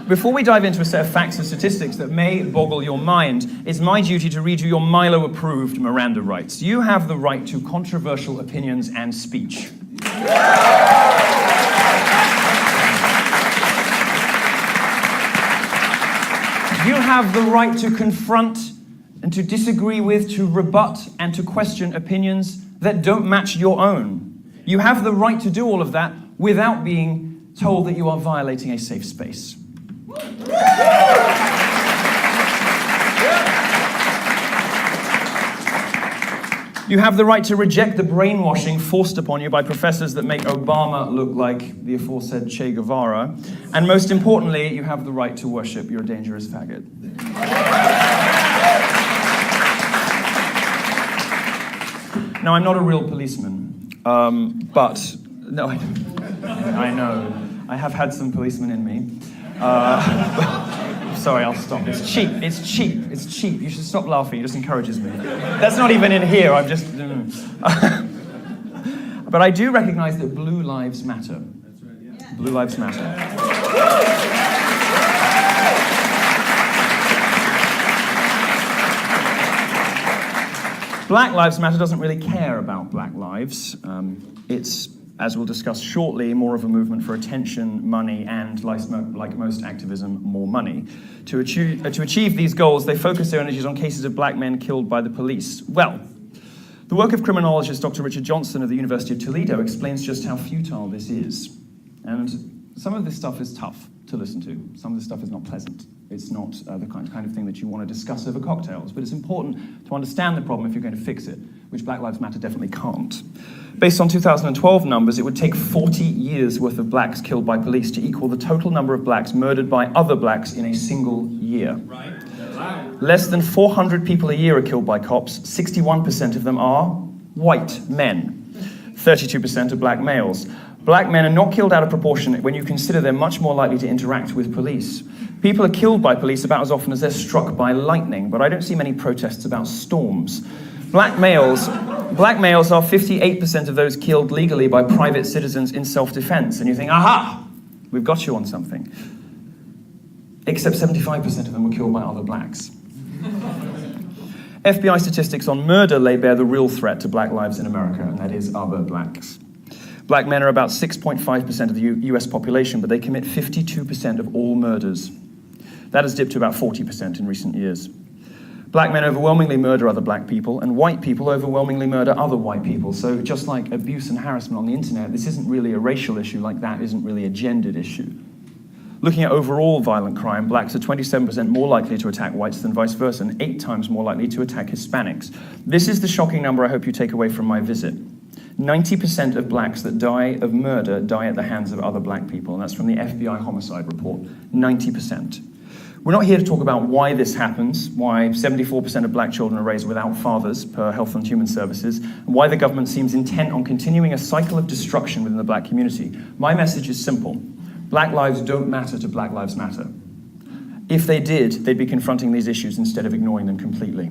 Before we dive into a set of facts and statistics that may boggle your mind, it's my duty to read you your Milo-approved Miranda rights. You have the right to controversial opinions and speech. You have the right to confront and to disagree with, to rebut and to question opinions that don't match your own. You have the right to do all of that without being told that you are violating a safe space. You have the right to reject the brainwashing forced upon you by professors that make Obama look like the aforesaid Che Guevara. And most importantly, you have the right to worship your dangerous faggot. Now, I'm not a real policeman, but no, I know. I have had some policemen in me. Sorry, I'll stop. It's cheap. It's cheap. It's cheap. You should stop laughing. It just encourages me. That's not even in here. I'm just... But I do recognize that blue lives matter. That's right, yeah. Blue lives matter. Black Lives Matter doesn't really care about black lives. It's, as we'll discuss shortly, more of a movement for attention, money, and, like most activism, more money. To achieve these goals, they focus their energies on cases of black men killed by the police. Well, the work of criminologist Dr. Richard Johnson of the University of Toledo explains just how futile this is. And some of this stuff is tough to listen to. Some of this stuff is not pleasant. It's not the kind of thing that you want to discuss over cocktails, but it's important to understand the problem if you're going to fix it, which Black Lives Matter definitely can't. Based on 2012 numbers, it would take 40 years worth of blacks killed by police to equal the total number of blacks murdered by other blacks in a single year. Right. Less than 400 people a year are killed by cops. 61% of them are white men. 32% are black males. Black men are not killed out of proportion when you consider they're much more likely to interact with police. People are killed by police about as often as they're struck by lightning, but I don't see many protests about storms. Black males are 58% of those killed legally by private citizens in self-defense. And you think, aha, we've got you on something. Except 75% of them were killed by other blacks. FBI statistics on murder lay bare the real threat to black lives in America, and that is other blacks. Black men are about 6.5% of the US population, but they commit 52% of all murders. That has dipped to about 40% in recent years. Black men overwhelmingly murder other black people, and white people overwhelmingly murder other white people. So just like abuse and harassment on the internet, this isn't really a racial issue like that isn't really a gendered issue. Looking at overall violent crime, blacks are 27% more likely to attack whites than vice versa, and 8 times more likely to attack Hispanics. This is the shocking number I hope you take away from my visit. 90% of blacks that die of murder die at the hands of other black people, and that's from the FBI homicide report, 90%. We're not here to talk about why this happens, why 74% of black children are raised without fathers per Health and Human Services, and why the government seems intent on continuing a cycle of destruction within the black community. My message is simple. Black lives don't matter to Black Lives Matter. If they did, they'd be confronting these issues instead of ignoring them completely.